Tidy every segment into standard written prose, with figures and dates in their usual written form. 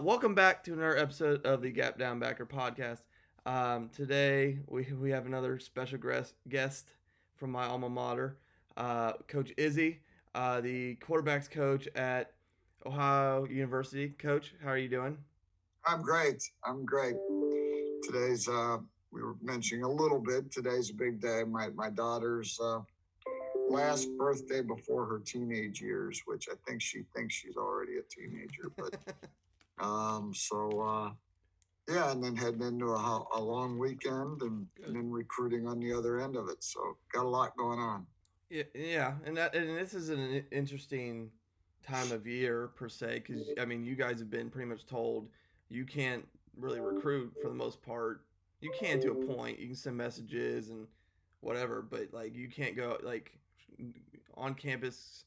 Welcome back to another episode of the Gap Down Backer podcast. Today we have another special guest from my alma mater, Coach Izzy, the quarterbacks coach at Ohio University. Coach, how are you doing? I'm great. I'm great. Today's we were mentioning a little bit. Today's a big day. My daughter's last birthday before her teenage years, which I think she thinks she's already a teenager. But yeah, and then heading into a long weekend and then recruiting on the other end of it. So got a lot going on. Yeah, and this is an interesting time of year per se because I mean you guys have been pretty much told you can't really recruit for the most part. You can to a point. You can send messages and whatever, but like you can't go like on campus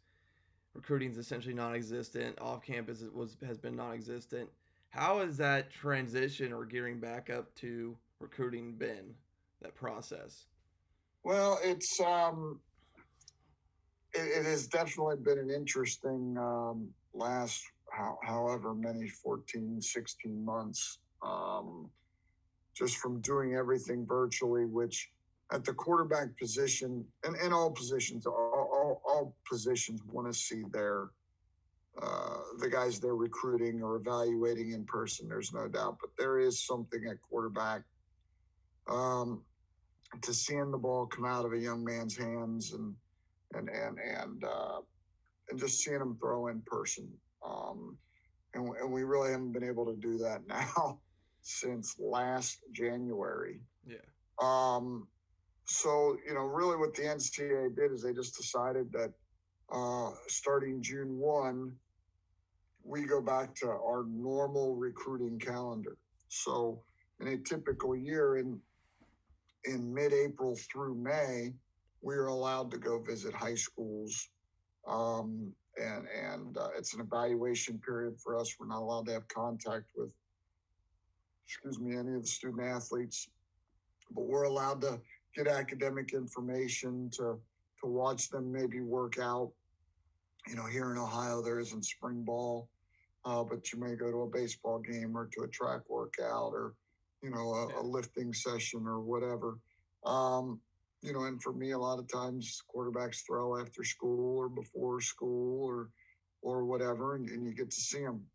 recruiting is essentially non-existent. Off campus has been non-existent. How has that transition or gearing back up to recruiting been that process? Well, it has definitely been an interesting last however many 14, 16 months, just from doing everything virtually, which at the quarterback position and all positions, all positions want to see the guys they're recruiting or evaluating in person. There's no doubt, but there is something at quarterback um, to seeing the ball come out of a young man's hands and and and uh, and just seeing him throw in person. And we really haven't been able to do that now since last January. Yeah. So, really what the NCAA did is they just decided that starting June 1, we go back to our normal recruiting calendar. So, in a typical year, in mid-April through May, we are allowed to go visit high schools, and it's an evaluation period for us. We're not allowed to have contact with, any of the student athletes, but we're allowed to get academic information to watch them maybe work out. Here in Ohio, there isn't spring ball, but you may go to a baseball game or to a track workout or a lifting session or whatever. And for me, a lot of times quarterbacks throw after school or before school or whatever, and you get to see them.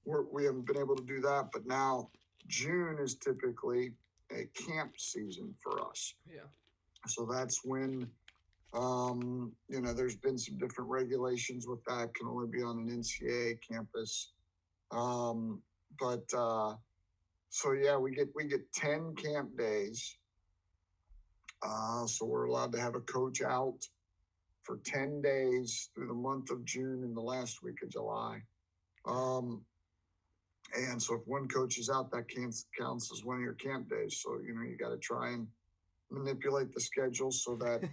We haven't been able to do that, but now June is typically a camp season for us. Yeah. So that's when, there's been some different regulations with that. Can only be on an NCAA campus. So yeah, we get 10 camp days. So we're allowed to have a coach out for 10 days through the month of June and the last week of July. And so if one coach is out, that counts as one of your camp days. So, you got to try and manipulate the schedule so that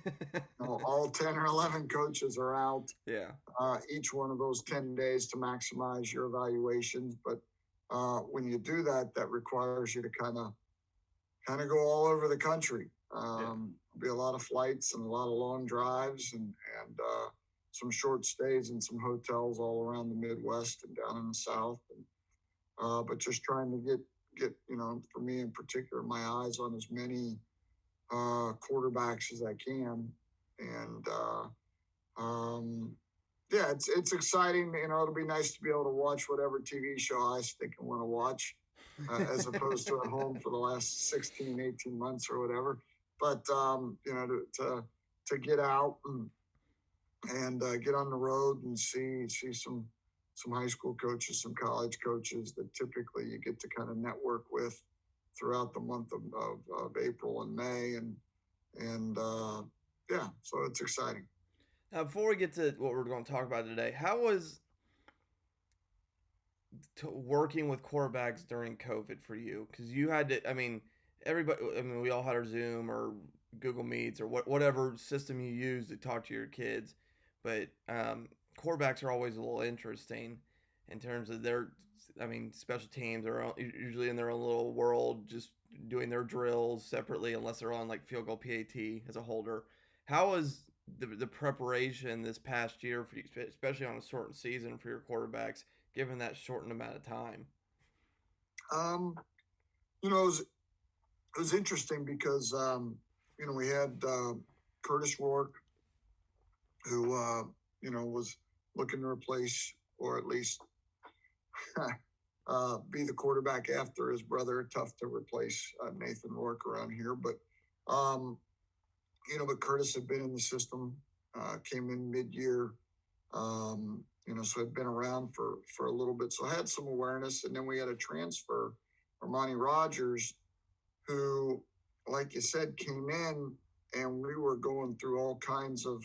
all 10 or 11 coaches are out. Yeah. Each one of those 10 days to maximize your evaluations. But when you do that, that requires you to kind of go all over the country. Be a lot of flights and a lot of long drives and some short stays in some hotels all around the Midwest and down in the South. But just trying to get for me in particular, my eyes on as many quarterbacks as I can. And yeah, it's exciting. It'll be nice to be able to watch whatever TV show I think I want to watch, as opposed to at home for the last 16, 18 months or whatever. But to get out and get on the road and see some high school coaches, some college coaches that typically you get to kind of network with throughout the month of April and May, and yeah, so it's exciting. Now, before we get to what we're going to talk about today, how was working with quarterbacks during COVID for you? Because you had to, I mean, everybody, I mean, we all had our Zoom or Google Meets or whatever system you use to talk to your kids, but quarterbacks are always a little interesting in terms of their, I mean, special teams are usually in their own little world, just doing their drills separately, unless they're on like field goal PAT as a holder. How was the preparation this past year for you, especially on a short season for your quarterbacks, given that shortened amount of time? You know, it was interesting because we had Curtis Rourke, who was looking to replace, or at least be the quarterback after his brother. Tough to replace Nathan Rourke around here, but but Curtis had been in the system, came in mid-year, so had been around for a little bit, so I had some awareness. And then we had a transfer, Armani Rogers, who, like you said, came in, and we were going through all kinds of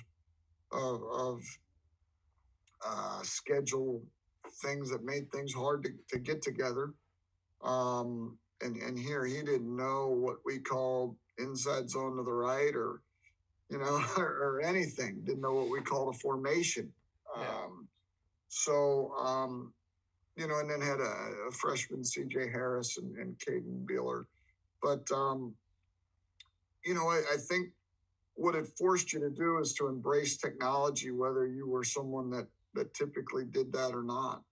schedule things that made things hard to get together. And here he didn't know what we called inside zone to the right, or or anything. Didn't know what we called a formation. Yeah. And then had a freshman, C.J. Harris, and Caden Beeler. But I think what it forced you to do is to embrace technology, whether you were someone that typically did that or not.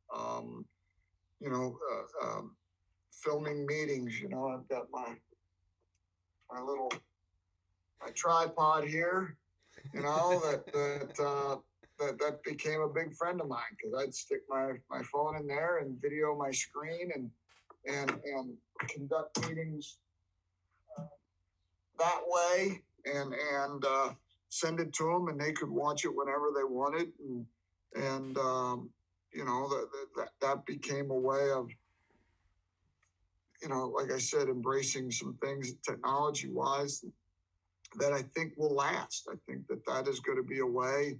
Filming meetings. I've got my little tripod here. That became a big friend of mine, because I'd stick my phone in there and video my screen and conduct meetings that way, and send it to them, and they could watch it whenever they wanted, and that became a way of, like I said, embracing some things technology wise that I think will last. I think that is going to be a way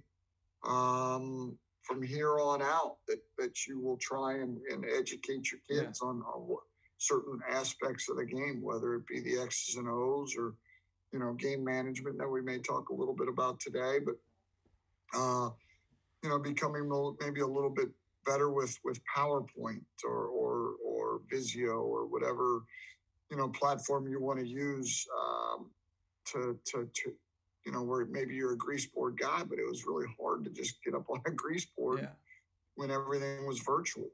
from here on out that you will try and educate your kids on what certain aspects of the game, whether it be the X's and O's, or game management that we may talk a little bit about today, but becoming maybe a little bit better with PowerPoint or Visio, or whatever platform you want to use to where maybe you're a grease board guy, but it was really hard to just get up on a grease board when everything was virtual.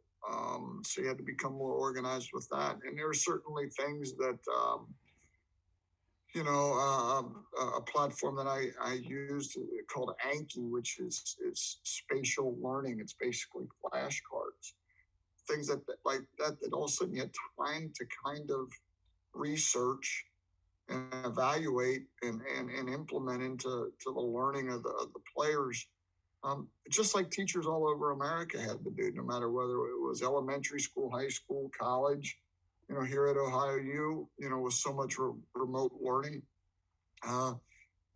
So you had to become more organized with that. And there are certainly things that, a platform that I used called Anki, which is spatial learning. It's basically flashcards, things that all of a sudden you had time to kind of research and evaluate and implement into the learning of the players. Just like teachers all over America had to do, no matter whether it was elementary school, high school, college. Here at Ohio U, with so much remote learning, the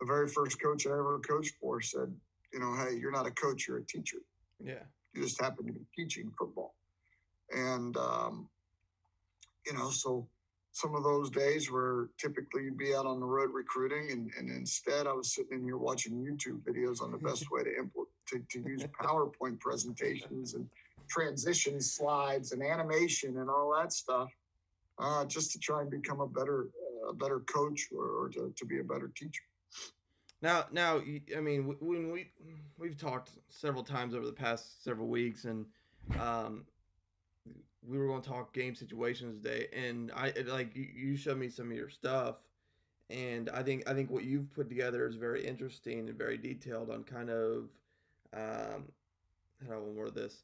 very first coach I ever coached for said, hey, you're not a coach, you're a teacher. Yeah. You just happen to be teaching football. And, so some of those days where typically you'd be out on the road recruiting, and instead I was sitting in here watching YouTube videos on the best way to use PowerPoint presentations and transition slides and animation and all that stuff, just to try and become a better coach, or to be a better teacher. Now, I mean, when we've talked several times over the past several weeks, and we were going to talk game situations today, and you showed me some of your stuff, and I think what you've put together is very interesting and very detailed on kind of how do I word this,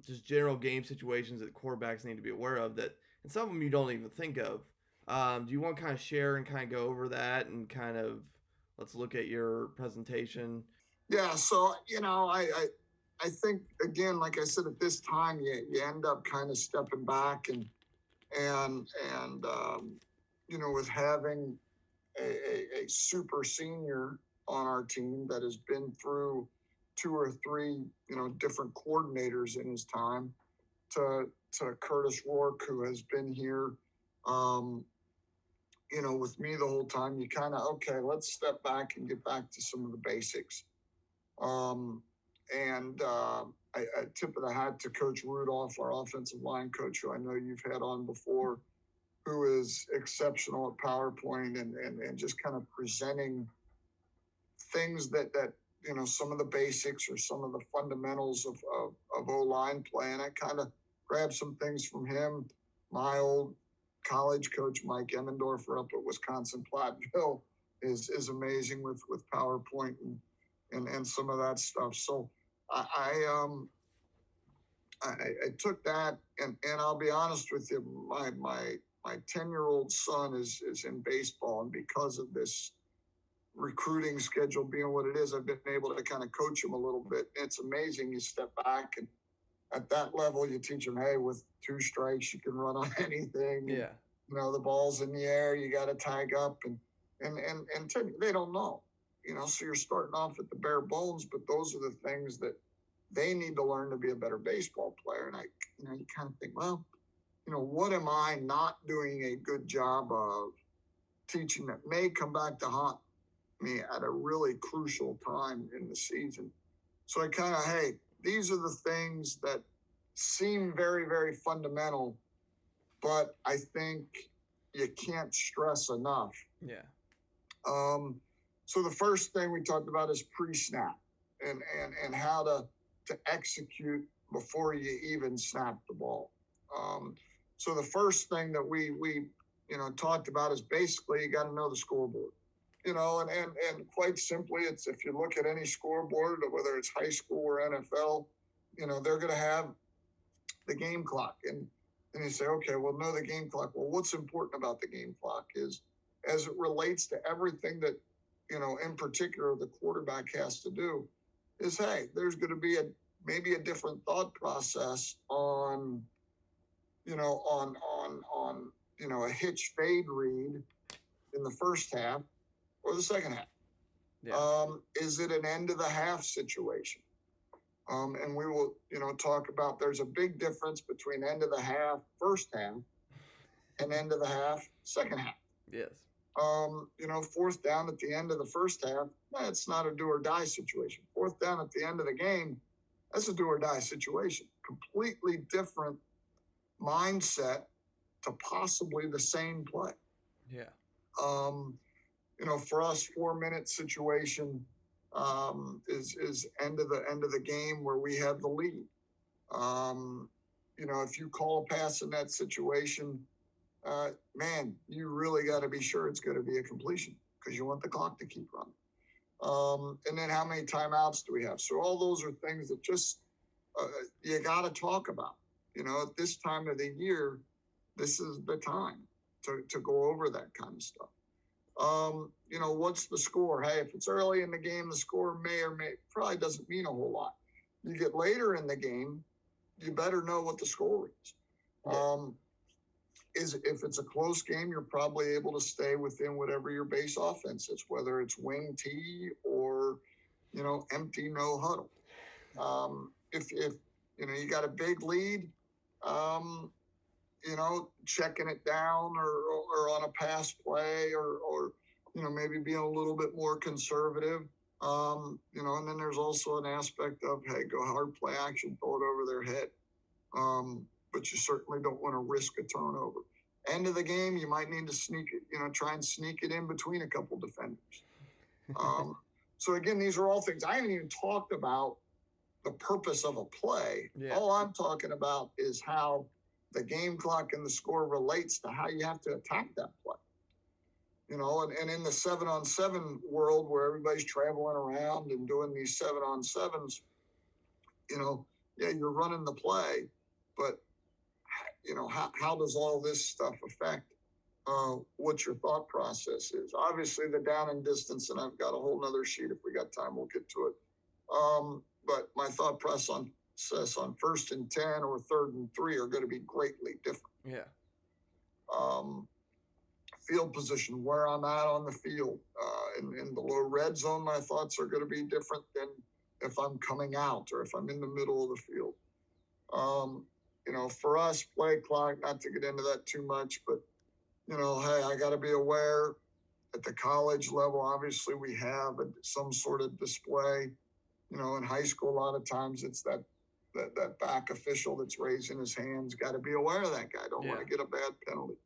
just general game situations that quarterbacks need to be aware of, that and some of them you don't even think of. Do you want to kind of share and kind of go over that, and kind of let's look at your presentation? Yeah, so I think, again, like I said, at this time you end up kind of stepping back, and with having a super senior on our team that has been through 2 or 3 different coordinators in his time, to Curtis Rourke, who has been here with me the whole time. You kind of, okay, let's step back and get back to some of the basics. I tip of the hat to Coach Rudolph, our offensive line coach, who I know you've had on before, who is exceptional at PowerPoint and just kind of presenting things that some of the basics or some of the fundamentals O-line play, and I kind of grabbed some things from him. My old college coach, Mike Emmendorfer up at Wisconsin Platteville, is amazing with PowerPoint and some of that stuff. So I took that, and I'll be honest with you, my 10-year-old son is in baseball, and because of this recruiting schedule being what it is, I've been able to kind of coach him a little bit. It's amazing. You step back, and at that level, you teach him, hey, with 2 strikes, you can run on anything. Yeah. You know, the ball's in the air, you got to tag up, and they don't know. You know, so you're starting off at the bare bones, but those are the things that they need to learn to be a better baseball player. And you kind of think, well, what am I not doing a good job of teaching that may come back to haunt me at a really crucial time in the season? So I kind of, hey, these are the things that seem very, very fundamental, but I think you can't stress enough. Yeah. So the first thing we talked about is pre-snap and how to execute before you even snap the ball. So the first thing that we talked about is basically you got to know the scoreboard. And quite simply, it's if you look at any scoreboard, whether it's high school or NFL, they're going to have the game clock. And you say, okay, well, know the game clock. Well, what's important about the game clock is as it relates to everything that, in particular, the quarterback has to do is, hey, there's going to be maybe a different thought process on a hitch fade read in the first half or the second half. Yeah. Is it an end of the half situation? And we will, talk about there's a big difference between end of the half, first half, and end of the half, second half. Yes. Fourth down at the end of the first half, that's not a do or die situation. Fourth down at the end of the game, that's a do or die situation. Completely different mindset to possibly the same play. Yeah. For us, 4-minute situation is end of the game where we have the lead. If you call a pass in that situation, man, you really got to be sure it's going to be a completion because you want the clock to keep running. And then how many timeouts do we have? So all those are things that just you got to talk about. At this time of the year, this is the time to go over that kind of stuff. What's the score? Hey, if it's early in the game, the score probably doesn't mean a whole lot. You get later in the game, you better know what the score is. If it's a close game, you're probably able to stay within whatever your base offense is, whether it's wing T or, empty no huddle. If you got a big lead, checking it down or on a pass play or maybe being a little bit more conservative. And then there's also an aspect of, hey, go hard play action, throw it over their head. But you certainly don't want to risk a turnover. End of the game, you might need to sneak it, try and sneak it in between a couple defenders. So again, these are all things. I haven't even talked about the purpose of a play. Yeah. All I'm talking about is how the game clock and the score relates to how you have to attack that play. And in the 7-on-7 world where everybody's traveling around and doing these 7-on-7s, you're running the play, but how does all this stuff affect what your thought process is? Obviously the down and distance, and I've got a whole nother sheet. If we got time, we'll get to it. But my thought process on 1st and 10 or 3rd and 3 are going to be greatly different. Yeah. Field position, where I'm at on the field. In the low red zone, my thoughts are going to be different than if I'm coming out or if I'm in the middle of the field. For us, play clock, not to get into that too much, but, hey, I got to be aware at the college level, obviously we have some sort of display. In high school, a lot of times it's that back official that's raising his hands. Got to be aware of that guy. Don't want to get a bad penalty.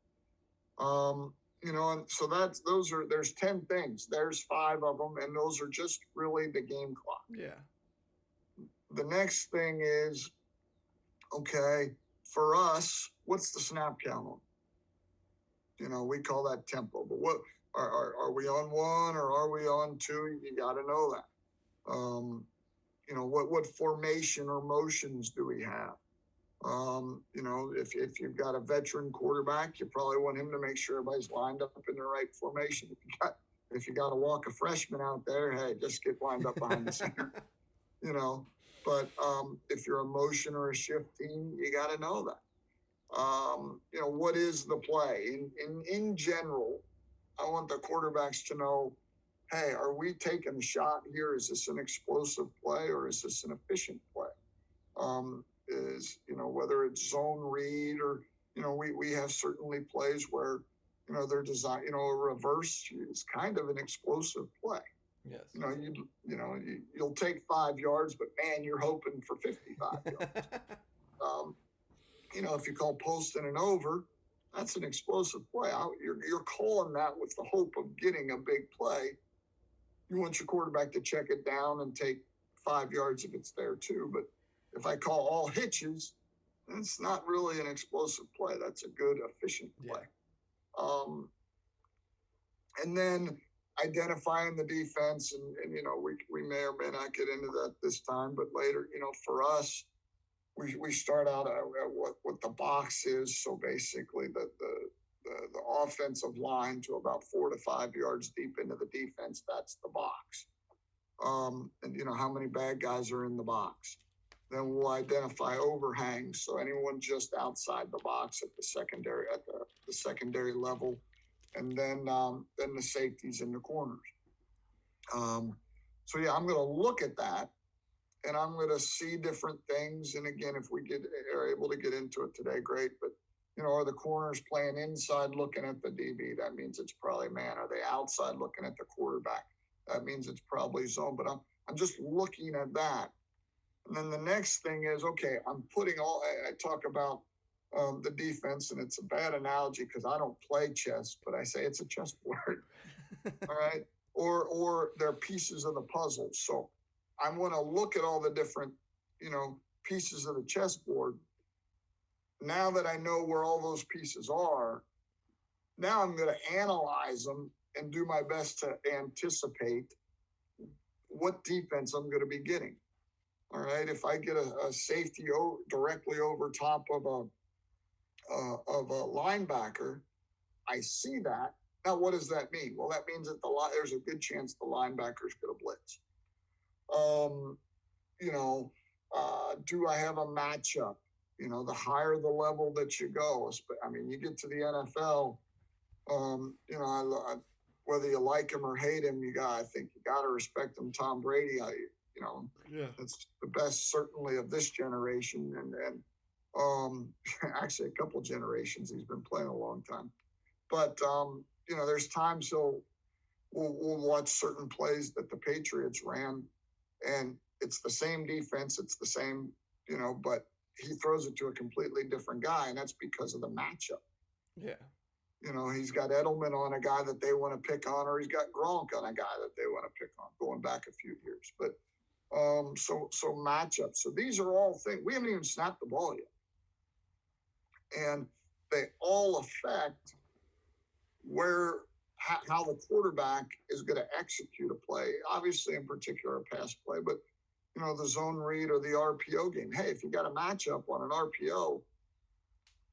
And so there's 10 things. There's 5 of them, and those are just really the game clock. Yeah. The next thing is Okay, for us, what's the snap count on? We call that tempo. But what are we on one or are we on two? You got to know that. What formation or motions do we have? If you've got a veteran quarterback, you probably want him to make sure everybody's lined up in the right formation. If you got to walk a freshman out there, hey, just get lined up behind the center. you know. But if you're a motion or a shift team, you got to know that. What is the play? In general, I want the quarterbacks to know, hey, are we taking a shot here? Is this an explosive play or is this an efficient play? Whether it's zone read or, we have certainly plays where, they're designed, a reverse is kind of an explosive play. Yes. You'll take 5 yards, but man, you're hoping for 55 yards. If you call post and an over, that's an explosive play. You're calling that with the hope of getting a big play. You want your quarterback to check it down and take 5 yards if it's there too. But if I call all hitches, that's not really an explosive play. That's a good, efficient play. Yeah. And then identifying the defense, and we may or may not get into that this time, but later, for us, we start out at what the box is. So basically, the offensive line to about 4 to 5 yards deep into the defense, that's the box. And how many bad guys are in the box. Then we'll identify overhangs, so anyone just outside the box at the secondary level, and then the safeties in the corners. I'm going to look at that, and I'm going to see different things. And again, if we are able to get into it today, great. But are the corners playing inside looking at the DB? That means it's probably man. Are they outside looking at the quarterback? That means it's probably zone. But I'm just looking at that. And then the next thing is, okay, I'm putting I talk about the defense, and it's a bad analogy because I don't play chess, but I say it's a chessboard. All right. Or they're pieces of the puzzle. So I want to look at all the different, pieces of the chessboard. Now that I know where all those pieces are, now I'm going to analyze them and do my best to anticipate what defense I'm going to be getting. All right. If I get a safety directly over top of a linebacker, I see that. Now, what does that mean? Well, that means that there's a good chance the linebacker's going to blitz. Do I have a matchup? The higher the level that you go, you get to the NFL, whether you like him or hate him, I think you got to respect him. Tom Brady, that's the best certainly of this generation. And actually a couple generations, he's been playing a long time. But, there's times we'll watch certain plays that the Patriots ran, and it's the same defense. It's the same, but he throws it to a completely different guy, and that's because of the matchup. Yeah. He's got Edelman on a guy that they want to pick on, or he's got Gronk on a guy that they want to pick on, going back a few years. But so matchups. So these are all things. We haven't even snapped the ball yet. And they all affect how the quarterback is going to execute a play, obviously in particular a pass play, but the zone read or the RPO game. Hey, if you got a matchup on an RPO,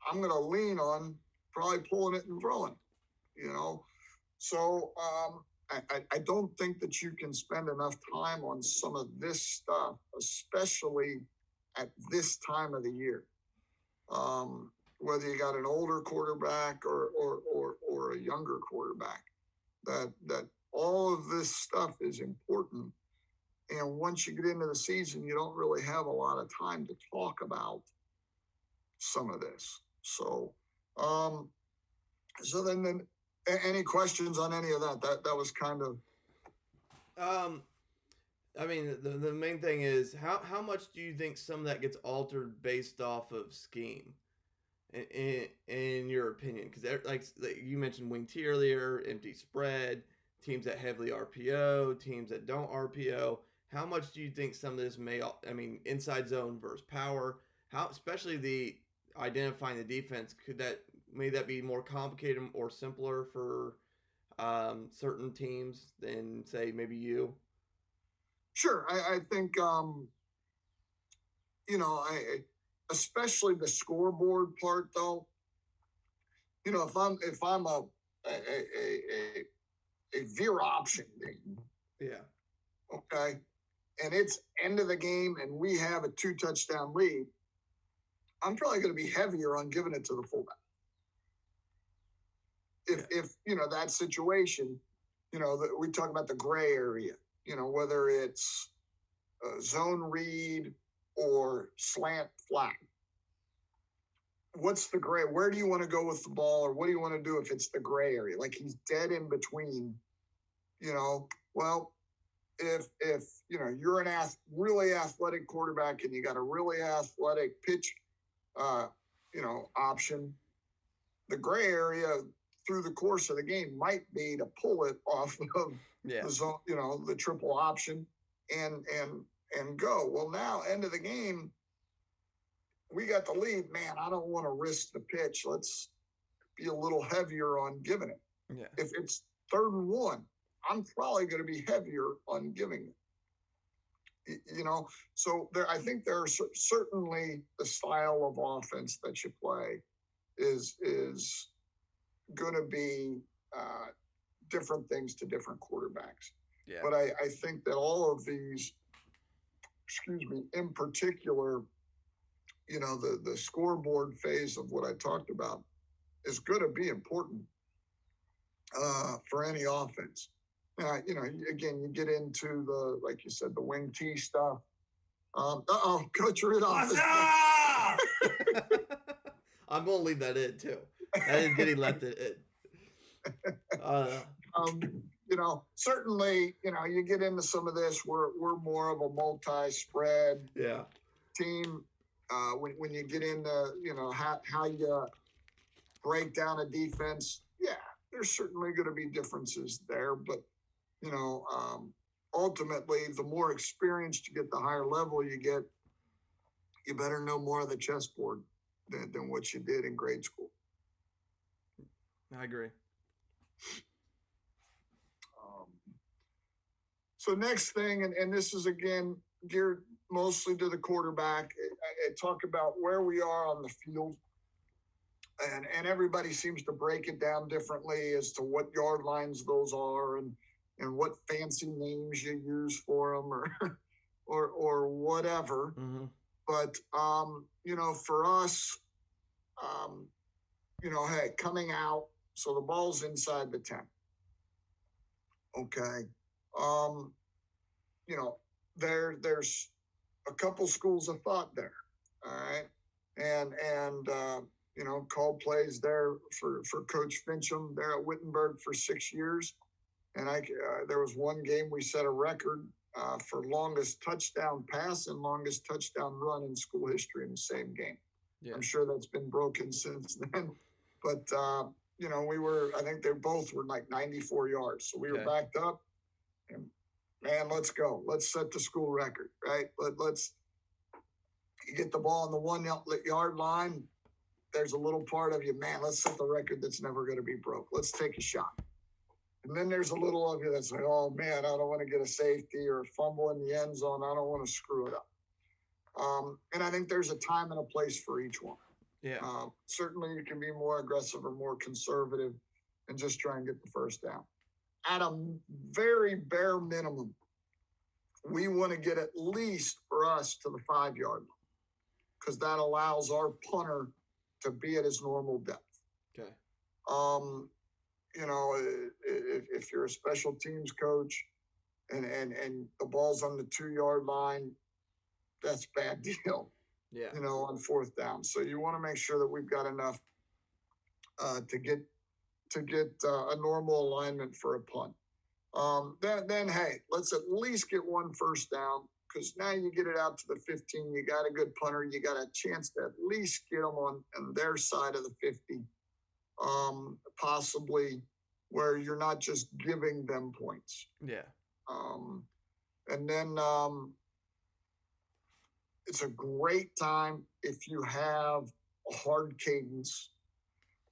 I'm going to lean on probably pulling it and throwing, So I don't think that you can spend enough time on some of this stuff, especially at this time of the year. Whether you got an older quarterback or a younger quarterback, that all of this stuff is important. And once you get into the season, you don't really have a lot of time to talk about some of this. So, then any questions on any of that? That was kind of. The main thing is how much do you think some of that gets altered based off of scheme? In your opinion, because like you mentioned wing T earlier, empty spread, teams that heavily RPO, teams that don't RPO. How much do you think some of this inside zone versus power? How, especially the identifying the defense, may that be more complicated or simpler for certain teams than say maybe you? Sure, I think especially the scoreboard part though. If I'm a veer option game, Yeah. okay, and it's end of the game and we have a 2 touchdown lead, I'm probably going to be heavier on giving it to the fullback. If that situation, we talk about the gray area, whether it's zone read or slant flat. What's the gray? Where do you want to go with the ball, or what do you want to do if it's the gray area? Like he's dead in between, well, if you're an really athletic quarterback and you got a really athletic pitch option, the gray area through the course of the game might be to pull it off of the zone, the triple option and go. Well, now end of the game, we got the lead. Man, I don't want to risk the pitch. Let's be a little heavier on giving it. Yeah. If it's 3rd and 1, I'm probably going to be heavier on giving it. So I think there are certainly the style of offense that you play is going to be different things to different quarterbacks. Yeah. But I think that all of these, in particular, the scoreboard phase of what I talked about is going to be important for any offense. Again, you get into the, like you said, the wing T stuff. Coach Ridolph. I'm going to leave that in too. That is getting left in. Certainly, you get into some of this. We're more of a multi-spread team. When you get into, how you break down a defense, there's certainly going to be differences there. But, ultimately, the more experienced you get, the higher level you get, you better know more of the chessboard than what you did in grade school. I agree. So next thing, and this is, again, geared mostly to the quarterback, I talk about where we are on the field. And everybody seems to break it down differently as to what yard lines those are and what fancy names you use for them or whatever. Mm-hmm. But, for us, hey, coming out, so the ball's inside the 10. Okay. There's a couple schools of thought there. All right. And called plays there for Coach Fincham there at Wittenberg for 6 years. And there was one game we set a record for longest touchdown pass and longest touchdown run in school history in the same game. Yeah. I'm sure that's been broken since then. But, I think they both were like 94 yards. So we were backed up. And, man, let's go. Let's set the school record, right? Let's get the ball on the 1 yard line. There's a little part of you, man, let's set the record that's never going to be broke. Let's take a shot. And then there's a little of you that's like, oh, man, I don't want to get a safety or a fumble in the end zone. I don't want to screw it up. And I think there's a time and a place for each one. Yeah. Certainly you can be more aggressive or more conservative and just try and get the first down. At a very bare minimum, we want to get at least for us to the 5 yard line because that allows our punter to be at his normal depth. Okay. If you're a special teams coach and the ball's on the 2 yard line, that's a bad deal. Yeah. On 4th down. So you want to make sure that we've got enough to get a normal alignment for a punt. Then hey, let's at least get 1 first down because now you get it out to the 15. You got a good punter. You got a chance to at least get them on their side of the 50, possibly where you're not just giving them points. Yeah. And then it's a great time if you have a hard cadence.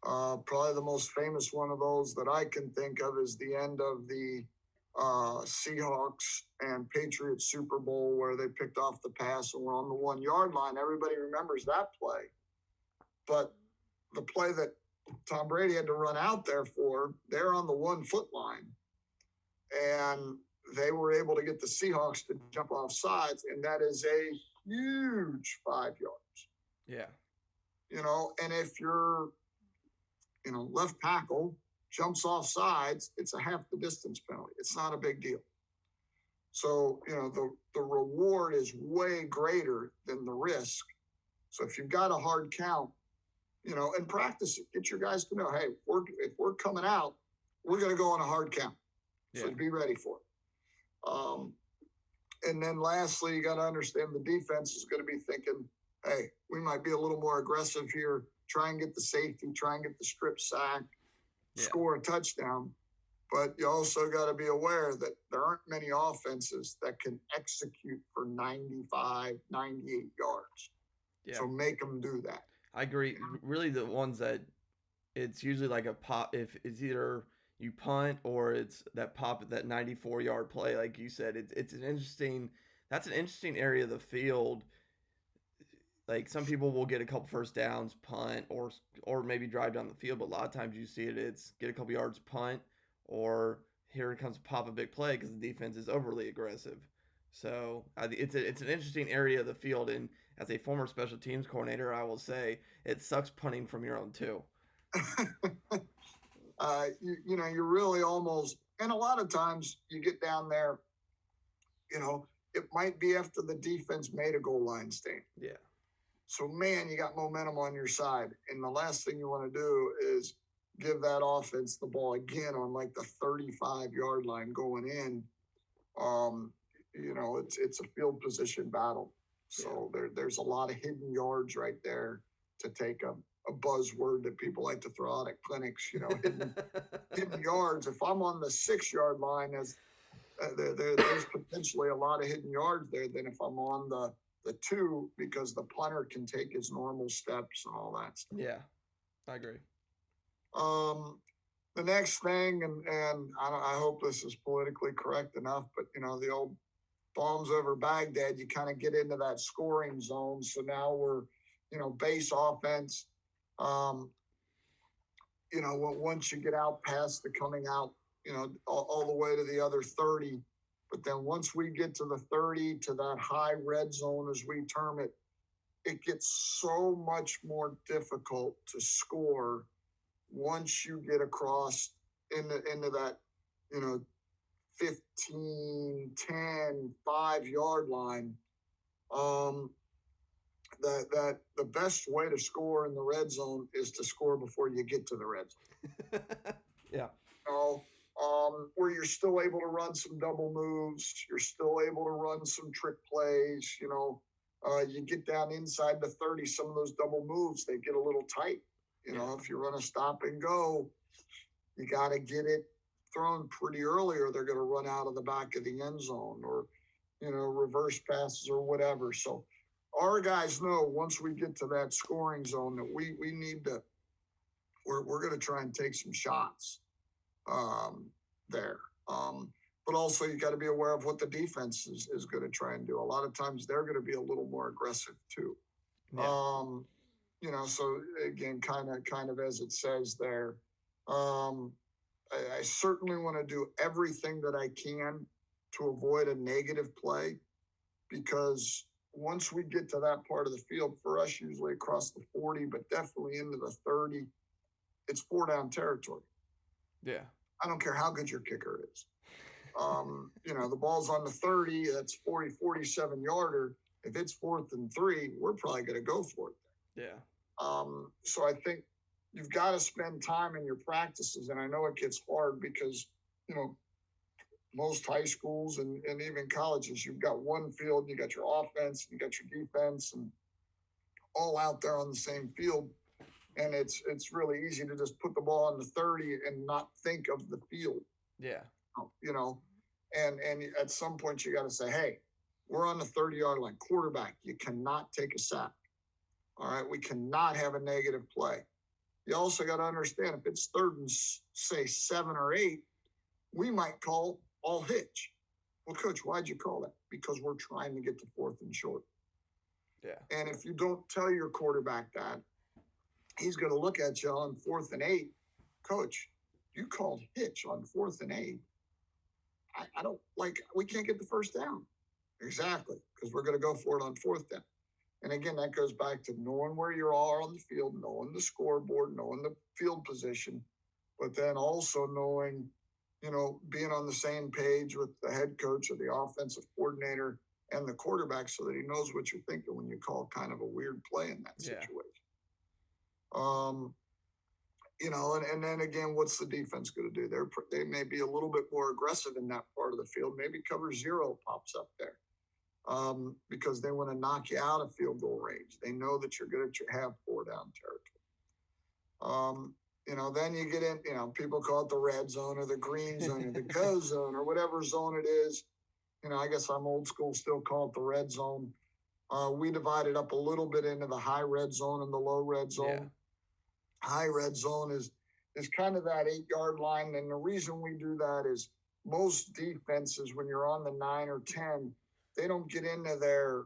Probably the most famous one of those that I can think of is the end of the Seahawks and Patriots Super Bowl where they picked off the pass and were on the 1 yard line. Everybody remembers that play. But the play that Tom Brady had to run out there for, they're on the 1 foot line. And they were able to get the Seahawks to jump off sides, and that is a huge 5 yards. Yeah. And if you're, left tackle jumps off sides, it's a half the distance penalty. It's not a big deal. So, the reward is way greater than the risk. So if you've got a hard count, and practice it, get your guys to know, hey, if we're coming out, we're going to go on a hard count. So be ready for it. And then lastly, you got to understand the defense is going to be thinking, hey, we might be a little more aggressive here, try and get the safety, try and get the strip sack, score a touchdown. But you also got to be aware that there aren't many offenses that can execute for 95, 98 yards. Yeah. So make them do that. I agree. Really, the ones that it's usually like a pop, if it's either you punt or it's that pop at that 94-yard play, like you said, that's an interesting area of the field. Like some people will get a couple first downs, punt, or maybe drive down the field, but a lot of times you see it's get a couple yards, punt, or here it comes pop a big play because the defense is overly aggressive. So it's an interesting area of the field, and as a former special teams coordinator, I will say it sucks punting from your own too. You're really almost, and a lot of times you get down there, it might be after the defense made a goal line stand. Yeah. So, man, you got momentum on your side. And the last thing you want to do is give that offense the ball again on like the 35-yard line going in. It's a field position battle. So there's a lot of hidden yards right there to take a buzzword that people like to throw out at clinics, hidden yards. If I'm on the 6-yard line, there's potentially a lot of hidden yards there than if I'm on the 2, because the punter can take his normal steps and all that stuff. Yeah, I agree. The next thing, and I hope this is politically correct enough, but the old bombs over Baghdad, you kind of get into that scoring zone. So now we're, base offense. Once you get out past the coming out, all the way to the other 30. But then once we get to the 30, to that high red zone, as we term it, it gets so much more difficult to score once you get across into that, 15, 10, 5-yard line. That the best way to score in the red zone is to score before you get to the red zone. Yeah. Where you're still able to run some double moves, you're still able to run some trick plays. You get down inside the 30, some of those double moves, they get a little tight. If you run a stop and go, you got to get it thrown pretty early or they're going to run out of the back of the end zone, or, reverse passes or whatever. So our guys know once we get to that scoring zone that we need to, we're going to try and take some shots there. But also you got to be aware of what the defense is going to try and do. A lot of times they're going to be a little more aggressive too. Yeah. So again, kind of as it says there, I certainly want to do everything that I can to avoid a negative play, because once we get to that part of the field, for us, usually across the 40, but definitely into the 30, it's 4-down territory. Yeah. I don't care how good your kicker is. The ball's on the 30, that's 40, 47-yarder. If it's 4th and 3, we're probably going to go for it. Yeah. So I think you've got to spend time in your practices. And I know it gets hard because, most high schools and even colleges, you've got one field, you got your offense, you got your defense, and all out there on the same field. And it's really easy to just put the ball on the 30 and not think of the field. Yeah. And at some point you got to say, hey, We're on the 30-yard line. Quarterback, you cannot take a sack. All right, we cannot have a negative play. You also got to understand if it's third and say 7 or 8, we might call all hitch. Well, coach, why'd you call that? Because we're trying to get to 4th and short. Yeah. And if you don't tell your quarterback that, he's going to look at you on 4th and 8. Coach, you called hitch on 4th and 8. I don't we can't get the first down. Exactly, because we're going to go for it on 4th down. And again, that goes back to knowing where you are on the field, knowing the scoreboard, knowing the field position, but then also knowing, being on the same page with the head coach or the offensive coordinator and the quarterback so that he knows what you're thinking when you call kind of a weird play in that situation. And then again, what's the defense going to do? They may be a little bit more aggressive in that part of the field. Maybe cover 0 pops up there. Because they want to knock you out of field goal range. They know that you're good at your half 4 down territory. Then you get in, people call it the red zone or the green zone or the go zone or whatever zone it is. I guess I'm old school, still call it the red zone. We divided up a little bit into the high red zone and the low red zone. Yeah. High red zone is kind of that 8-yard line. And the reason we do that is most defenses, when you're on the 9 or 10, they don't get into their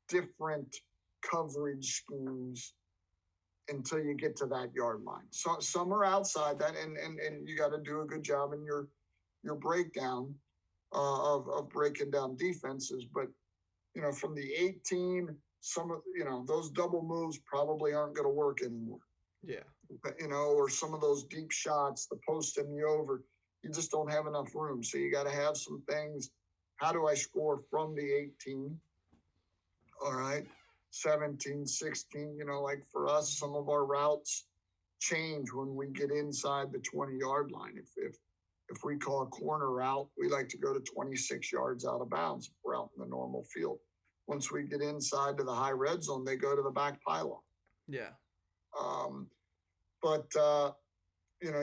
different coverage schemes until you get to that yard line. So some are outside that, and you got to do a good job in your breakdown of breaking down defenses. But from the 18, some of those double moves probably aren't going to work anymore. Yeah. Or some of those deep shots, the post and the over, you just don't have enough room. So you got to have some things. How do I score from the 18? All right. 17, 16, like for us, some of our routes change when we get inside the 20-yard line. If we call a corner route, we like to go to 26 yards out of bounds if we're out in the normal field. Once we get inside to the high red zone, they go to the back pylon. Yeah.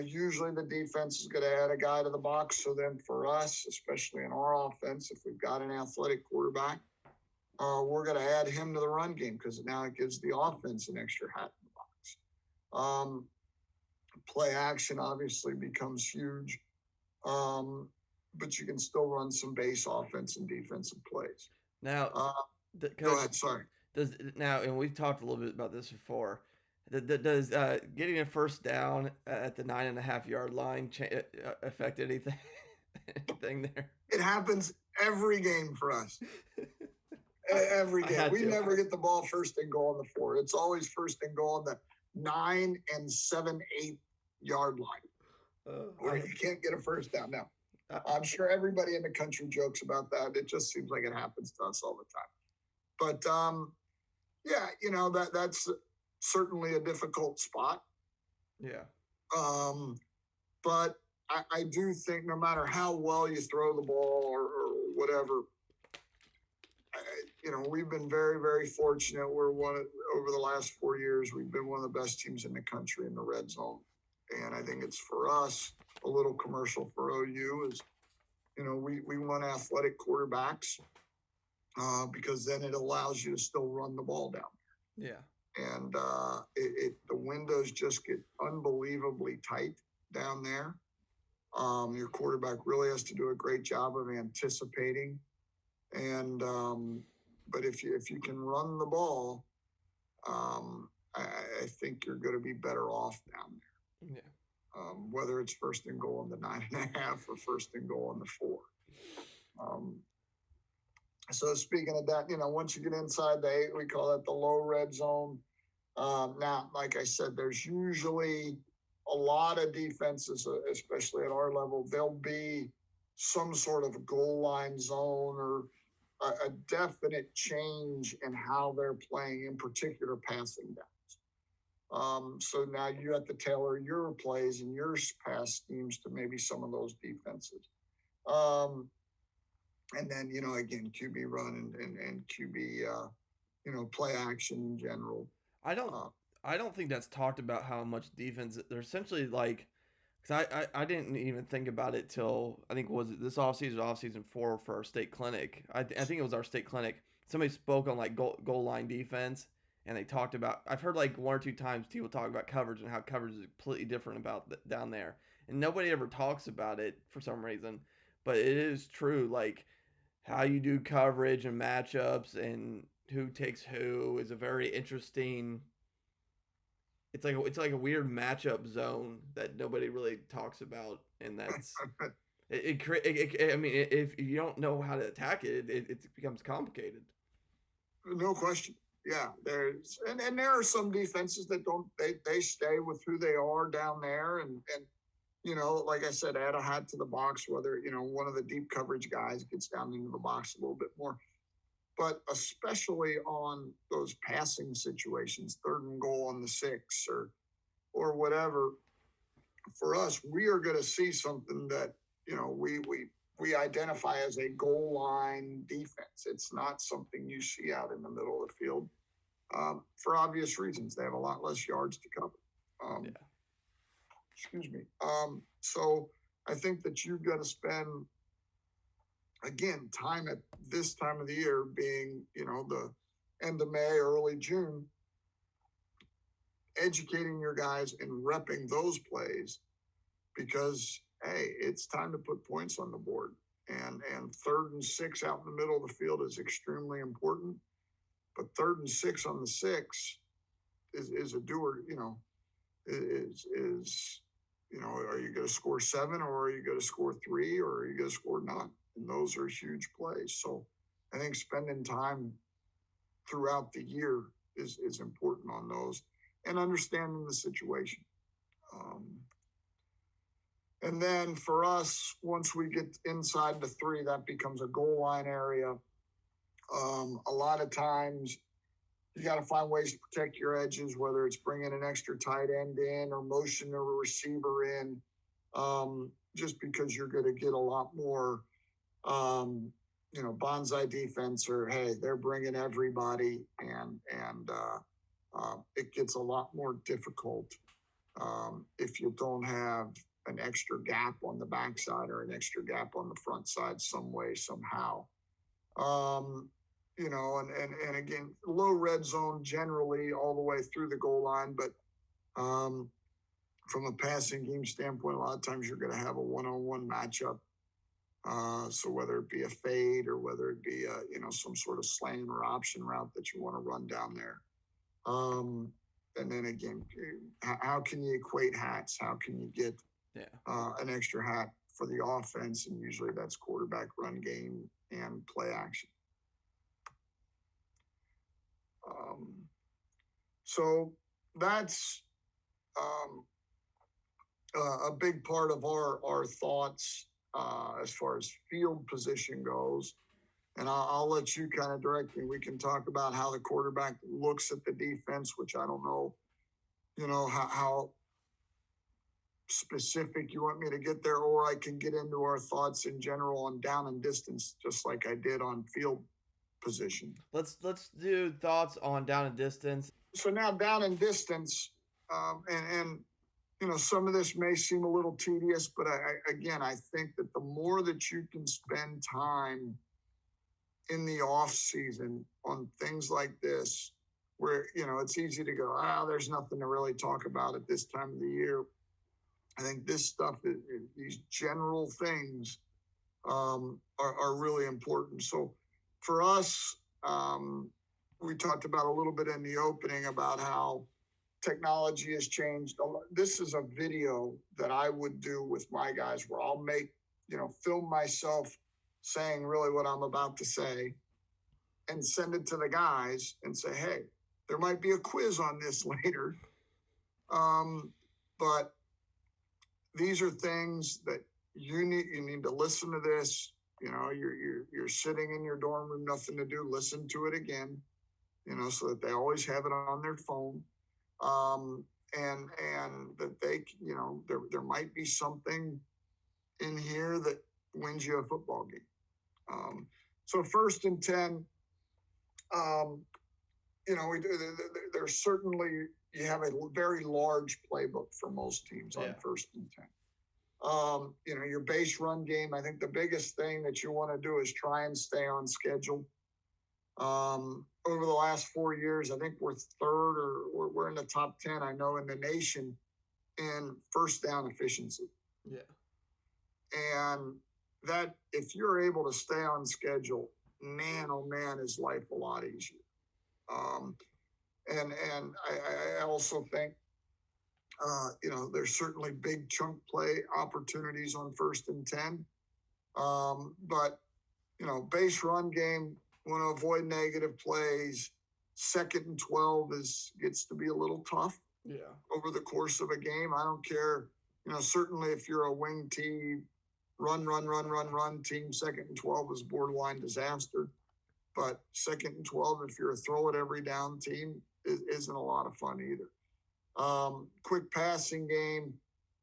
Usually the defense is going to add a guy to the box. So then for us, especially in our offense, if we've got an athletic quarterback, we're going to add him to the run game because now it gives the offense an extra hat in the box. Play action obviously becomes huge, but you can still run some base offense and defensive plays. Now, go ahead. Sorry. And we've talked a little bit about this before. Does getting a first down at the 9.5-yard line affect anything there? It happens every game for us. Every game. We never get the ball first and goal on the 4. It's always first and goal on the 9 and 7, 8-yard line. Where you can't get a first down. Now, I'm sure everybody in the country jokes about that. It just seems like it happens to us all the time. But that's certainly a difficult spot. Yeah. But I do think no matter how well you throw the ball or whatever, we've been very, very fortunate. We're over the last 4 years, we've been one of the best teams in the country in the red zone. And I think it's for us, a little commercial for OU is, we want athletic quarterbacks because then it allows you to still run the ball down. Yeah. And the windows just get unbelievably tight down there. Your quarterback really has to do a great job of anticipating. And but if you can run the ball, I think you're going to be better off down there. Yeah. Whether it's first and goal on the 9.5 or first and goal on the 4. So speaking of that, once you get inside the 8, we call that the low red zone. Now, like I said, there's usually a lot of defenses, especially at our level, there'll be some sort of goal line zone or a definite change in how they're playing, in particular passing downs. So now you have to tailor your plays and your pass schemes to maybe some of those defenses. And then, again, QB run and QB, play action in general. I don't think that's talked about how much defense they're essentially like Because I didn't even think about it till I think was it this off season 4 for our state clinic. I think it was our state clinic. Somebody spoke on like goal line defense, and they talked about. I've heard like one or two times people talk about coverage and how coverage is completely different about down there, and nobody ever talks about it for some reason. But it is true, like how you do coverage and matchups and who takes who is a very interesting. It's like a weird matchup zone that nobody really talks about, and that's I mean, if you don't know how to attack it, it becomes complicated. No question. Yeah, and there are some defenses that don't they stay with who they are down there, and like I said, add a hat to the box, whether one of the deep coverage guys gets down into the box a little bit more. But especially on those passing situations, 3rd and goal on the 6 or whatever, for us, we are going to see something that we identify as a goal line defense. It's not something you see out in the middle of the field for obvious reasons. They have a lot less yards to cover. Yeah. Excuse me. So I think that you've got to spend, again, time at this time of the year being, the end of May, early June, educating your guys and repping those plays because, hey, it's time to put points on the board. And 3rd and 6 out in the middle of the field is extremely important. But 3rd and 6 on the 6 is a doer, are you going to score 7 or are you going to score 3 or are you going to score none? And those are huge plays. So I think spending time throughout the year is important on those and understanding the situation. And then for us, once we get inside the 3, that becomes a goal line area. A lot of times you got to find ways to protect your edges, whether it's bringing an extra tight end in or motion a receiver in, just because you're going to get a lot more, bonsai defense or, hey, they're bringing everybody and it gets a lot more difficult if you don't have an extra gap on the backside or an extra gap on the front side some way, somehow. And again, low red zone generally all the way through the goal line, but from a passing game standpoint, a lot of times you're going to have a one-on-one matchup. So whether it be a fade or whether it be some sort of slant or option route that you want to run down there. And then again, how can you equate hats? How can you get an extra hat for the offense? And usually that's quarterback run game and play action. So that's a big part of our thoughts as far as field position goes. And I'll let you kind of direct me. We can talk about how the quarterback looks at the defense, which I don't know, how specific you want me to get there, or I can get into our thoughts in general on down and distance, just like I did on field position. Let's do thoughts on down and distance. So now down and distance, and some of this may seem a little tedious, but I think that the more that you can spend time in the off season on things like this, where it's easy to go, there's nothing to really talk about at this time of the year. I think this stuff, these general things, are really important. So for us, we talked about a little bit in the opening about how technology has changed. This is a video that I would do with my guys where I'll film myself saying really what I'm about to say and send it to the guys and say, hey, there might be a quiz on this later. But these are things that you need to listen to this. You're sitting in your dorm room, nothing to do, listen to it again, so that they always have it on their phone. And that they, there might be something in here that wins you a football game. So 1st and 10, there's certainly, you have a very large playbook for most teams on 1st and 10. Your base run game. I think the biggest thing that you want to do is try and stay on schedule. Over the last 4 years, I think we're third or we're in the top 10, I know, in the nation in first down efficiency. Yeah. And that, if you're able to stay on schedule, man, oh man, is life a lot easier. And I also think, there's certainly big chunk play opportunities on 1st and 10. But, base run game, want to avoid negative plays. 2nd and 12 gets to be a little tough. Yeah. Over the course of a game. I don't care. Certainly if you're a wing team, run team, 2nd and 12 is borderline disaster. But 2nd and 12, if you're a throw it every down team, isn't a lot of fun either. Quick passing game,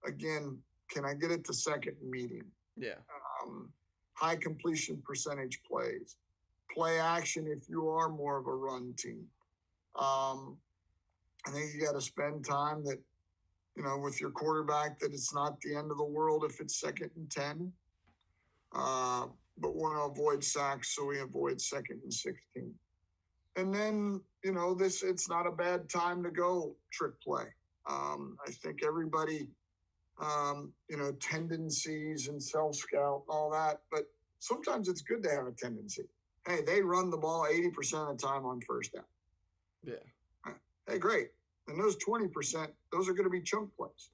again, can I get it to 2nd and medium? Yeah. High completion percentage plays. Play action if you are more of a run team. I think you got to spend time that, with your quarterback, that it's not the end of the world if it's 2nd and 10. But want to avoid sacks, so we avoid 2nd and 16. And then, it's not a bad time to go trick play. I think everybody, tendencies and self-scout, all that, but sometimes it's good to have a tendency. Hey, they run the ball 80% of the time on first down. Yeah. Hey, great. And those 20%, those are going to be chunk plays,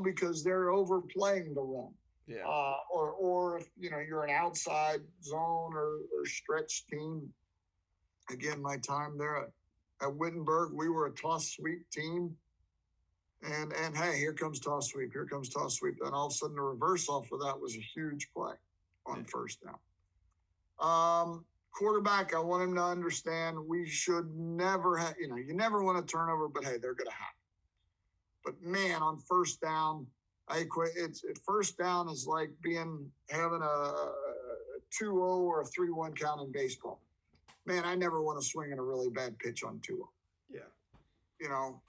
because they're overplaying the run. Yeah. Or if, you're an outside zone or stretch team. Again, my time there at Wittenberg, we were a toss sweep team. And hey, here comes toss sweep. And all of a sudden the reverse off of that was a huge play on first down. Quarterback, I want him to understand we should never have, you never want a turnover, but hey, they're going to happen. But man, on first down, first down is like having a 2-0 or a 3-1 count in baseball. Man, I never want to swing in a really bad pitch on 2-0. Yeah.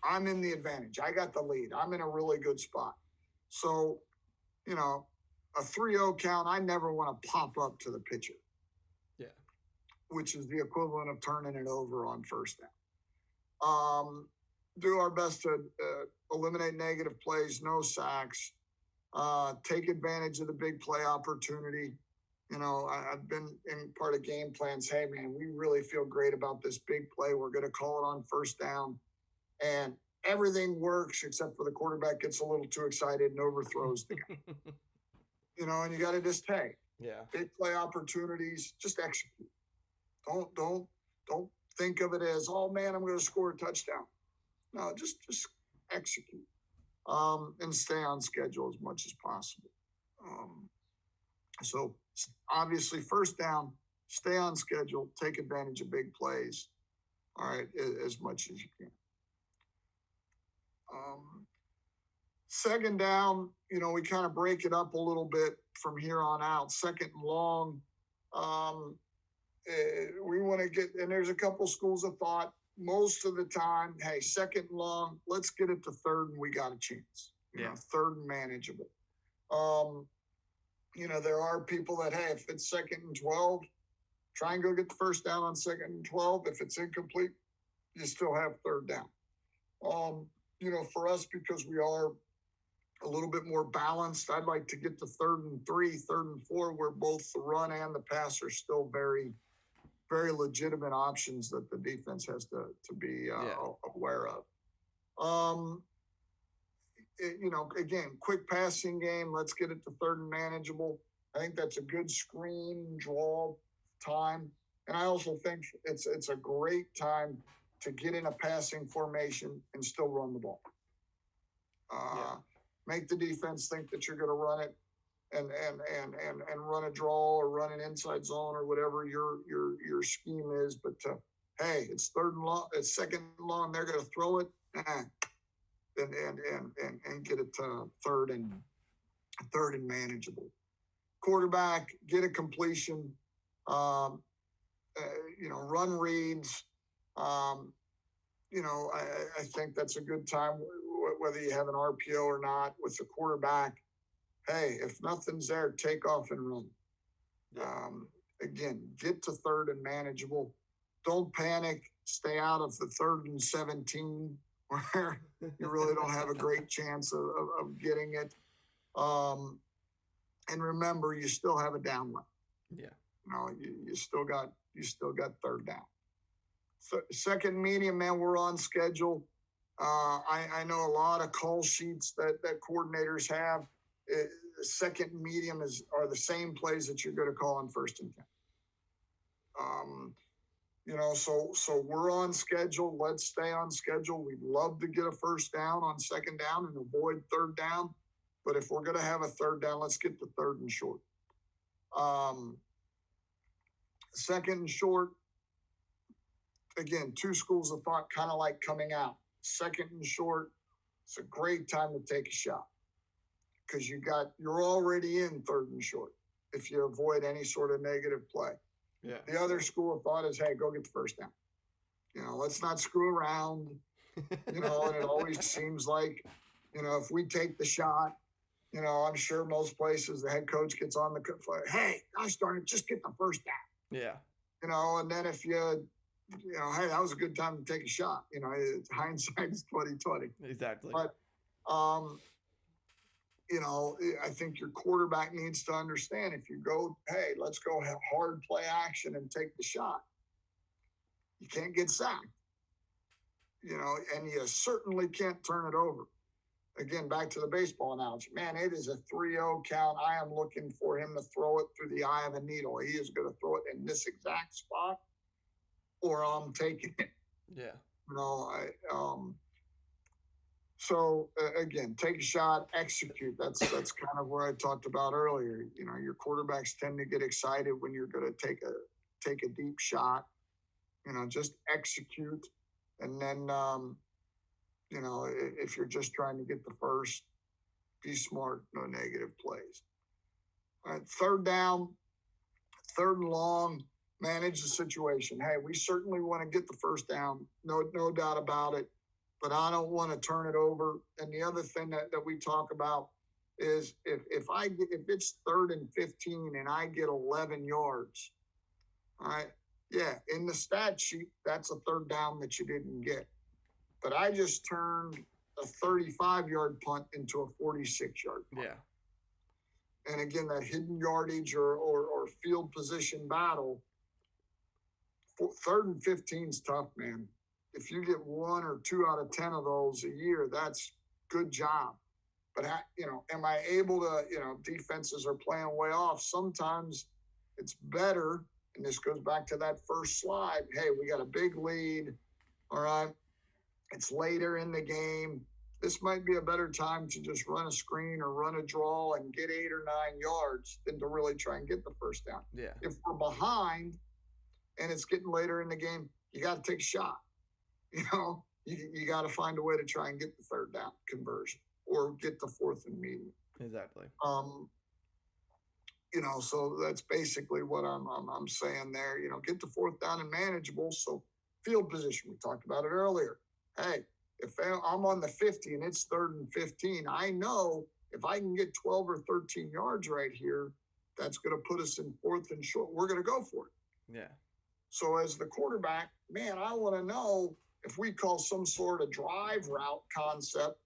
I'm in the advantage. I got the lead. I'm in a really good spot. So, a 3-0 count, I never want to pop up to the pitcher. Yeah. Which is the equivalent of turning it over on first down. Do our best to eliminate negative plays, no sacks, take advantage of the big play opportunity. I've been in part of game plans. Hey, man, we really feel great about this big play. We're going to call it on first down. And everything works except for the quarterback gets a little too excited and overthrows the guy. And you got to just, hey, big play opportunities, just execute. Don't think of it as, oh man, I'm going to score a touchdown. No, just execute, and stay on schedule as much as possible. So obviously, first down, stay on schedule, take advantage of big plays. All right, as much as you can. Second down, we kind of break it up a little bit from here on out. 2nd and long. We want to get, and there's a couple schools of thought. Most of the time, hey, 2nd and long, let's get it to 3rd and we got a chance. 3rd and manageable. There are people that, hey, if it's 2nd and 12, try and go get the first down on 2nd and 12. If it's incomplete, you still have 3rd down. For us, because we are a little bit more balanced, I'd like to get to 3rd and 3, 3rd and 4, where both the run and the pass are still very, very legitimate options that the defense has to be aware of. Again, quick passing game. Let's get it to 3rd and manageable. I think that's a good screen draw time. And I also think it's a great time to get in a passing formation and still run the ball. Make the defense think that you're going to run it and run a draw or run an inside zone or whatever your scheme is. But hey, it's 3rd and long, it's 2nd and long. They're going to throw it and get it to 3rd and manageable. Quarterback, get a completion. Run reads. I think that's a good time whether you have an RPO or not with the quarterback, hey, if nothing's there, take off and run. Again, get to third and manageable. Don't panic. Stay out of the 3rd and 17 where you really don't have a great chance of getting it. And remember, you still have a down left. Yeah. You still got third down. Second medium, man, we're on schedule. I know a lot of call sheets that coordinators have. Second medium are the same plays that you're going to call on 1st and 10. So we're on schedule. Let's stay on schedule. We'd love to get a 1st down on 2nd down and avoid 3rd down. But if we're going to have a 3rd down, let's get the 3rd and short. 2nd and short, again, 2 schools of thought kind of like coming out. 2nd and short, it's a great time to take a shot because you're already in 3rd and short if you avoid any sort of negative play. Yeah. The other school of thought is, hey, go get the 1st down. Let's not screw around. And it always seems like, if we take the shot, I'm sure most places the head coach gets on the hey, gosh darn it, just get the 1st down. Yeah. And then if you hey, that was a good time to take a shot. Hindsight is 20/20. Exactly. But I think your quarterback needs to understand if you go, hey, let's go have hard play action and take the shot. You can't get sacked. And you certainly can't turn it over. Again, back to the baseball analogy. Man, it is a 3-0 count. I am looking for him to throw it through the eye of a needle. He is going to throw it in this exact spot, or I'm taking it. Yeah. So again, take a shot, execute. That's kind of what I talked about earlier. Your quarterbacks tend to get excited when you're going to take a deep shot. Just execute, and then if you're just trying to get the 1st, be smart, no negative plays. All right, 3rd down, 3rd and long, manage the situation. Hey, we certainly want to get the 1st down, no doubt about it, but I don't want to turn it over. And the other thing that we talk about is if it's 3rd and 15 and I get 11 yards, all right, yeah, in the stat sheet, that's a 3rd down that you didn't get. But I just turned a 35-yard punt into a 46-yard punt. Yeah. And again, that hidden yardage or field position battle, 3rd and 15 is tough, man. If you get 1 or 2 out of 10 of those a year, that's good job. But, am I able to, defenses are playing way off. Sometimes it's better, and this goes back to that first slide. Hey, we got a big lead, all right? It's later in the game. This might be a better time to just run a screen or run a draw and get 8 or 9 yards than to really try and get the 1st down. Yeah. If we're behind and it's getting later in the game, you got to take a shot. You got to find a way to try and get the 3rd down conversion or get the 4th and medium. Exactly. So that's basically what I'm saying there. Get the 4th down and manageable. So field position, we talked about it earlier. Hey, if I'm on the 50 and it's 3rd and 15, I know if I can get 12 or 13 yards right here, that's going to put us in 4th and short. We're going to go for it. Yeah. So as the quarterback, man, I want to know if we call some sort of drive route concept,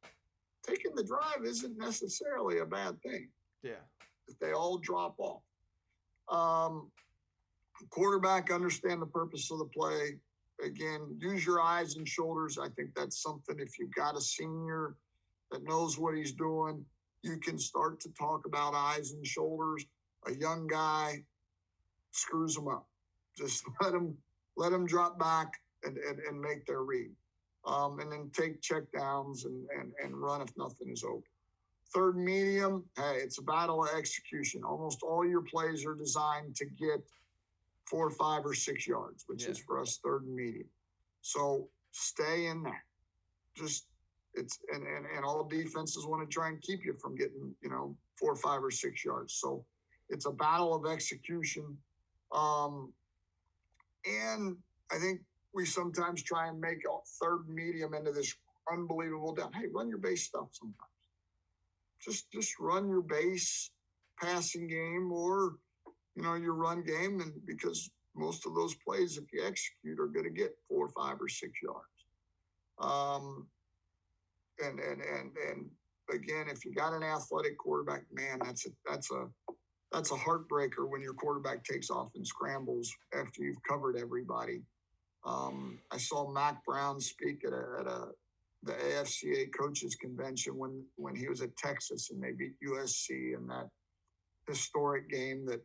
taking the drive isn't necessarily a bad thing. Yeah. If they all drop off. Quarterback, understand the purpose of the play. Again, use your eyes and shoulders. I think that's something, if you've got a senior that knows what he's doing, you can start to talk about eyes and shoulders. A young guy screws them up. Just let them drop back and make their read. And then take check downs and run if nothing is open. 3rd medium, hey, it's a battle of execution. Almost all your plays are designed to get 4, 5, or 6 yards, which is for us 3rd and medium. So stay in that. And all defenses want to try and keep you from getting 4, 5, or 6 yards. So it's a battle of execution. And I think we sometimes try and make 3rd medium into this unbelievable down. Hey, run your base stuff sometimes. Just run your base passing game or your run game, and because most of those plays, if you execute, are going to get 4, 5, or 6 yards. And again, if you got an athletic quarterback, man, that's a heartbreaker when your quarterback takes off and scrambles after you've covered everybody. I saw Mac Brown speak at the AFCA coaches convention when he was at Texas and they beat USC in that historic game that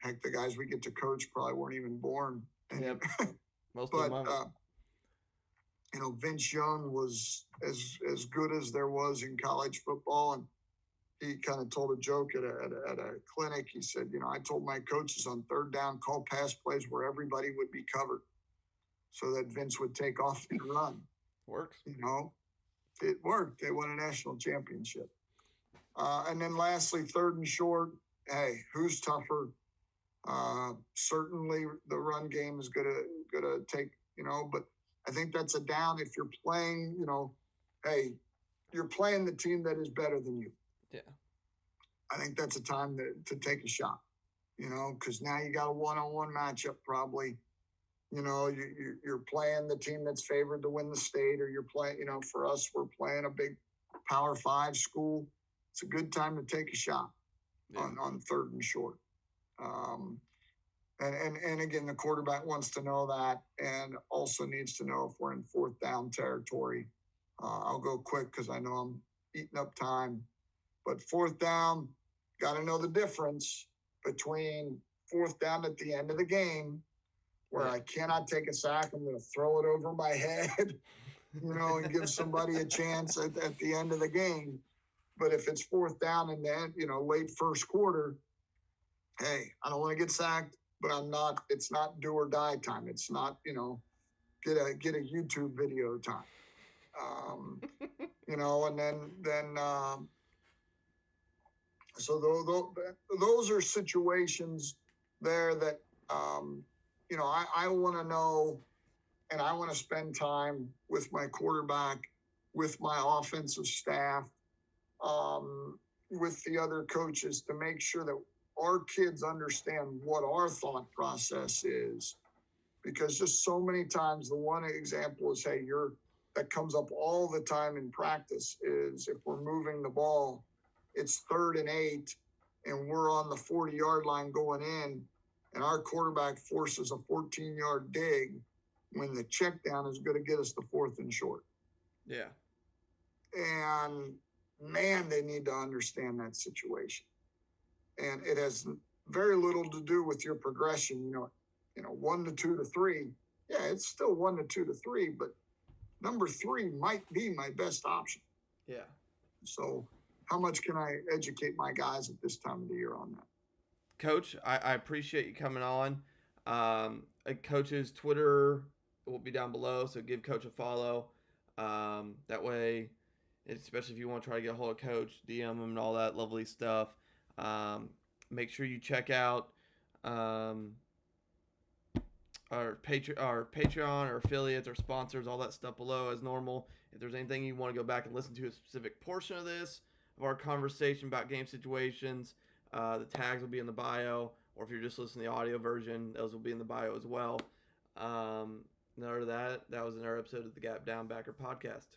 heck, the guys we get to coach probably weren't even born. Yep. Most of them. Vince Young was as good as there was in college football, and he kind of told a joke at a clinic. He said, I told my coaches on third down, call pass plays where everybody would be covered so that Vince would take off and run. Works. It worked. They won a national championship. And then lastly, third and short, hey, who's tougher? Certainly the run game is gonna take, but I think that's a down if you're playing, hey, you're playing the team that is better than you. Yeah. I think that's a time to take a shot, because now you got a one-on-one matchup probably. You're playing the team that's favored to win the state, or you're playing, for us, we're playing a big Power 5 school. It's a good time to take a shot on third and short. And again, the quarterback wants to know that, and also needs to know if we're in fourth down territory. I'll go quick because I know I'm eating up time. But fourth down, got to know the difference between fourth down at the end of the game, where I cannot take a sack. I'm going to throw it over my head, and give somebody a chance at the end of the game. But if it's fourth down and then, late first quarter, hey, I don't want to get sacked, but it's not do or die time. It's not, get a YouTube video time. And then so those are situations there that, I want to know, and I want to spend time with my quarterback, with my offensive staff, with the other coaches to make sure that our kids understand what our thought process is. Because just so many times, the one example is, hey, that comes up all the time in practice is if we're moving the ball, it's 3rd and 8, and we're on the 40-yard line going in, and our quarterback forces a 14-yard dig when the check down is going to get us the 4th and short. Yeah. And man, they need to understand that situation. And it has very little to do with your progression, 1 to 2 to 3. Yeah, it's still 1 to 2 to 3, but number 3 might be my best option. Yeah. So how much can I educate my guys at this time of the year on that? Coach, I appreciate you coming on. Coach's Twitter will be down below, so give Coach a follow. That way, especially if you want to try to get a hold of Coach, DM him and all that lovely stuff. Make sure you check out our Patreon, our affiliates, our sponsors, all that stuff below as normal. If there's anything you want to go back and listen to a specific portion of our conversation about game situations, the tags will be in the bio, or if you're just listening to the audio version, those will be in the bio as well. Other than that was another episode of the Gap Down Backer podcast.